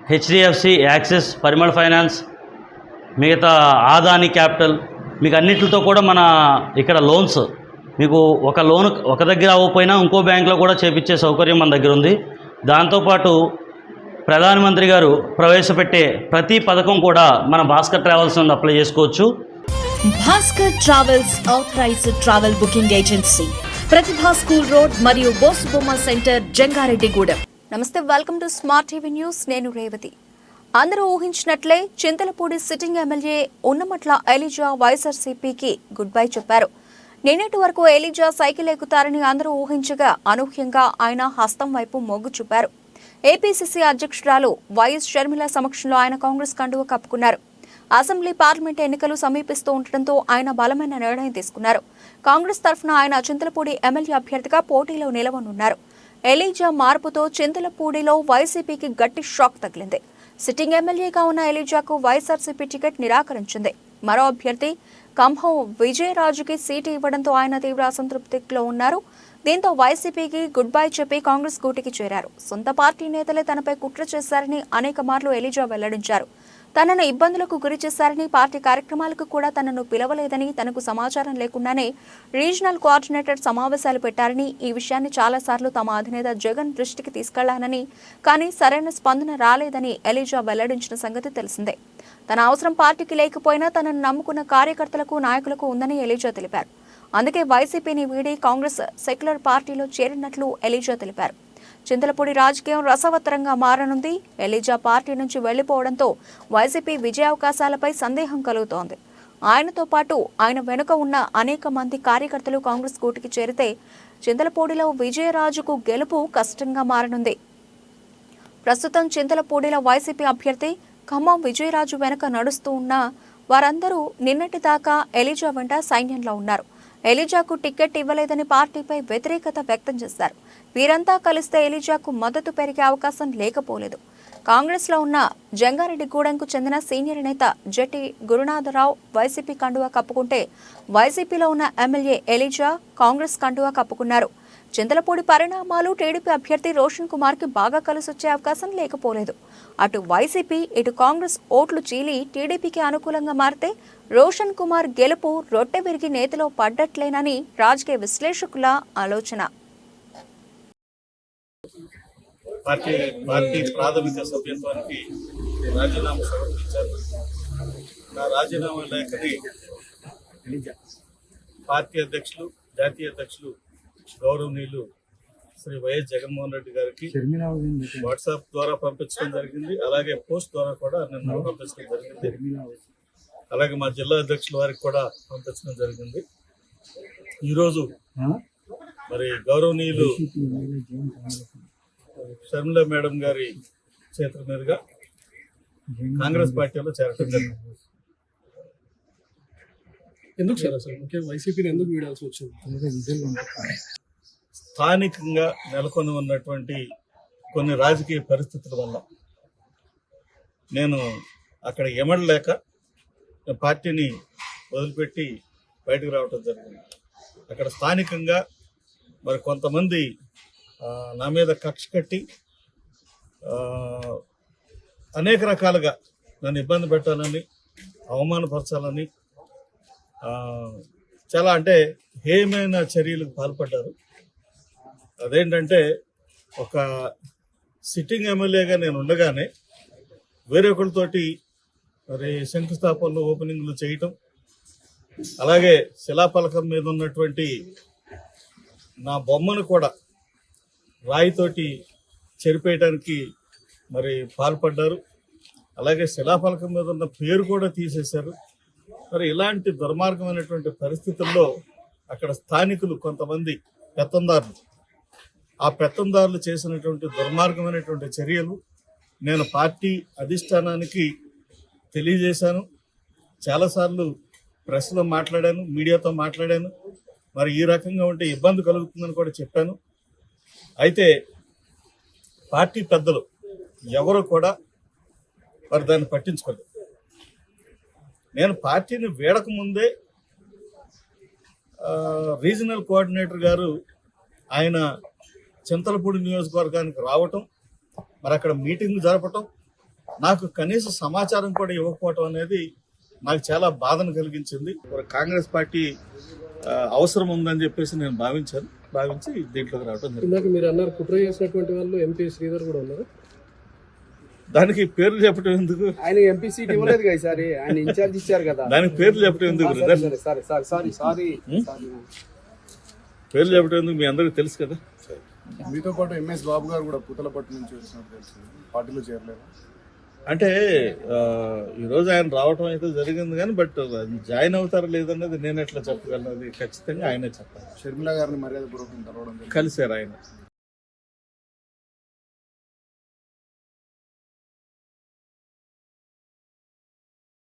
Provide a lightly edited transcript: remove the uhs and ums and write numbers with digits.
HDFC, axis, పరిమళ finance, మిగతా Adani capital, మీకు అన్నిటితో కూడా మన ఇక్కడ లోన్స్ మీకు ఒక లోన్ ఒక దగ్గర అవ్వకపోయినా ఇంకో బ్యాంకులో కూడా చేపించే సౌకర్యం మన దగ్గర ఉంది. దాంతోపాటు ప్రధానమంత్రి గారు ప్రవేశపెట్టే ప్రతి పథకం కూడా మన భాస్కర్ ట్రావెల్స్ నుండి అప్లై చేసుకోవచ్చు. Bhaskar travels authorised travel booking agency, Pratibha school road మరియు బోసుబొమ్మ సెంటర్, జంగారెడ్డిగూడెం. నమస్తే, welcome to smart TV news. నేను రేవతి. అందరూ ఊహించినట్లే చింతలపూడి సిట్టింగ్ ఎమ్మెల్యే ఉన్నమట్ల ఎలిజా వైఎస్ఆర్సీపీకి గుడ్ బై చెప్పారు. నిన్నటి వరకు ఎలిజా సైకిల్ ఎక్కుతారని అందరూ ఊహించగా అనూహ్యంగా ఆయన హస్తం వైపు మొగ్గు చూపారు. ఏపీసీసీ అధ్యక్షురాలు వైఎస్ షర్మిల సమక్షంలో ఆయన కాంగ్రెస్ కండువ కప్పుకున్నారు. అసెంబ్లీ, పార్లమెంట్ ఎన్నికలు సమీపిస్తూ ఉండటంతో ఆయన బలమైన నిర్ణయం తీసుకున్నారు. కాంగ్రెస్ తరఫున ఆయన చింతలపూడి ఎమ్మెల్యే అభ్యర్థిగా పోటీలో నిలవనున్నారు. ఎలిజా మార్పుతో చింతలపూడిలో వైసీపీకి గట్టి షాక్ తగిలింది. సిట్టింగ్ ఎమ్మెల్యేగా ఉన్న ఎలిజాకు వైఎస్ఆర్సీపీ టికెట్ నిరాకరించింది. మరో అభ్యర్థి కంభం విజయరాజుకి సీటు ఇవ్వడంతో ఆయన తీవ్ర అసంతృప్తిలో ఉన్నారు. దీంతో వైసీపీకి గుడ్ బై చెప్పి కాంగ్రెస్ గూటికి చేరారు. సొంత పార్టీ నేతలే తనపై కుట్ర చేశారని అనేక మార్లు ఎలిజా వెల్లడించారు. తనను ఇబ్బందులకు గురి చేశారని, పార్టీ కార్యక్రమాలకు కూడా తనను పిలవలేదని, తనకు సమాచారం లేకుండానే రీజనల్ కోఆర్డినేటర్ సమావేశాలు పెట్టారని, ఈ విషయాన్ని చాలాసార్లు తమ అధినేత జగన్ దృష్టికి తీసుకెళ్లానని, కానీ సరైన స్పందన రాలేదని ఎలిజా వెల్లడించిన సంగతి తెలిసిందే. తన అవసరం పార్టీకి లేకపోయినా తనను నమ్ముకున్న కార్యకర్తలకు, నాయకులకు ఉందని ఎలిజా తెలిపారు. అందుకే వైసీపీని వీడి కాంగ్రెస్ సెక్యులర్ పార్టీలో చేరినట్లు ఎలిజా తెలిపారు. చింతలపూడి రాజకీయం రసవత్తరంగా మారనుంది. ఎలిజా పార్టీ నుంచి వెళ్లిపోవడంతో వైసీపీ విజయావకాశాలపై సందేహం కలుగుతోంది. ఆయనతో పాటు ఆయన వెనుక ఉన్న అనేక మంది కార్యకర్తలు కాంగ్రెస్ కూటికి చేరితే చింతలపూడిలో విజయరాజుకు గెలుపు కష్టంగా మారనుంది. ప్రస్తుతం చింతలపూడిలో వైసీపీ అభ్యర్థి ఖమ్మం విజయరాజు వెనుక నడుస్తూ ఉన్న వారందరూ నిన్నటి దాకా ఎలిజా వెంట సైన్యంలో ఉన్నారు. ఎలిజాకు టికెట్ ఇవ్వలేదని పార్టీపై వ్యతిరేకత వ్యక్తం చేశారు. వీరంతా కలిస్తే ఎలిజాకు మద్దతు పెరిగే అవకాశం లేకపోలేదు. కాంగ్రెస్ లో ఉన్న జంగారెడ్డిగూడెంకు చెందిన సీనియర్ నేత జటి గురునాథరావు వైసీపీ కండువా కప్పుకుంటే, వైసీపీలో ఉన్న ఎమ్మెల్యే ఎలిజా కాంగ్రెస్ కండువా కప్పుకున్నారు. చింతలపూడి పరిణామాలు టీడీపీ అభ్యర్థి రోషన్ కుమార్ కి బాగా కలిసొచ్చే అవకాశం లేకపోలేదు. అటు వైసీపీ, ఇటు కాంగ్రెస్ ఓట్లు చీలి టీడీపీకి అనుకూలంగా మారితే రోషన్ కుమార్ గెలుపు రొట్టె విరిగి నేతలో పడ్డట్లేనని రాజకీయ విశ్లేషకుల ఆలోచన. పార్టీ ప్రాథమిక సభ్యత్వానికి రాజీనామా సమర్పించారు. నా రాజీనామా లేఖని పార్టీ అధ్యక్షులు, జాతీయ అధ్యక్షులు గౌరవనీయులు శ్రీ వైఎస్ జగన్మోహన్ రెడ్డి గారికి వాట్సాప్ ద్వారా పంపించడం జరిగింది. అలాగే పోస్ట్ ద్వారా కూడా నిన్న పంపించడం జరిగింది. అలాగే మా జిల్లా అధ్యక్షుల వారికి కూడా పంపించడం జరిగింది. ఈరోజు మరి గౌరవనీయులు షర్మిల మేడం గారి చేతుల మీదుగా కాంగ్రెస్ పార్టీలో చేరటం జరిగింది. ఎందుకు సార్ అసలు వైసీపీని ఎందుకు వీడాల్సి వచ్చింది? స్థానికంగా నెలకొని ఉన్నటువంటి కొన్ని రాజకీయ పరిస్థితుల వల్ల నేను అక్కడ ఎమడలేక పార్టీని వదిలిపెట్టి బయటకు రావటం జరిగింది. అక్కడ స్థానికంగా మరి కొంతమంది నా మీద కక్ష కట్టి అనేక రకాలుగా నన్ను ఇబ్బంది పెట్టాలని, అవమానపరచాలని, చాలా అంటే హేయమైన చర్యలకు పాల్పడ్డారు. అదేంటంటే, ఒక సిట్టింగ్ ఎమ్మెల్యేగా నేను ఉండగానే వేరే ఒకరితోటి మరి శంకుస్థాపనలు, ఓపెనింగ్లు చేయటం, అలాగే శిలాఫలకం మీద ఉన్నటువంటి నా బొమ్మను కూడా రాయితోటి చెరిపేయడానికి మరి పాల్పడ్డారు. అలాగే శిలాఫలకం మీద ఉన్న పేరు కూడా తీసేశారు. మరి ఇలాంటి దుర్మార్గమైనటువంటి పరిస్థితుల్లో అక్కడ స్థానికులు కొంతమంది పెత్తందారులు, ఆ పెత్తందారులు చేసినటువంటి దుర్మార్గమైనటువంటి చర్యలు నేను పార్టీ అధిష్టానానికి తెలియజేశాను. చాలాసార్లు ప్రెస్లో మాట్లాడాను, మీడియాతో మాట్లాడాను. మరి ఈ రకంగా ఉంటే ఇబ్బంది కలుగుతుందని కూడా చెప్పాను. అయితే పార్టీ పెద్దలు ఎవరు కూడా మరి దాన్ని పట్టించుకోలేదు. నేను పార్టీని వీడకముందే రీజనల్ కోఆర్డినేటర్ గారు ఆయన చింతలపూడి నియోజకవర్గానికి రావటం, మరి అక్కడ మీటింగ్ జరపటం, నాకు కనీస సమాచారం కూడా ఇవ్వకపోవటం అనేది నాకు చాలా బాధను కలిగించింది. కాంగ్రెస్ పార్టీ అవసరం ఉందని చెప్పేసి నేను భావించి దీంట్లోకి రావడం జరిగింది. ఇందాక మీరు అన్నారు కుట్ర చేసినటువంటి వాళ్ళు ఎంపీ శ్రీధర్ కూడా ఉన్నారు. దానికి పేర్లు చెప్పడం ఎందుకు? ఆయన ఎంపీ సీట్ ఇవ్వలేదు కదా ఈసారి, ఆయన ఇన్ఛార్జ్ ఇచ్చారు కదా. దానికి పేర్లు చెప్పడం ఎందుకు బ్రదర్? సారీ పేర్లు చెప్పడం ఎందుకు? మీ అందరికీ తెలుసు కదా. మీతో పాటు ఎంఎస్ బాబు గారు కూడా పూతలపట్టు నుంచి వచ్చినట్టు తెలుసు, పార్టీలో చేరలేదు. అంటే ఈరోజు ఆయన రావటం అయితే జరిగింది కానీ బట్ జాయిన్ అవుతారా లేదన్నది నేను ఎట్లా చెప్పగలను? అది ఖచ్చితంగా ఆయనే చెప్పాలి. షర్మిల గారిని మర్యాదపూర్వకంగా కలవడం జరిగింది. కలిశారు ఆయన.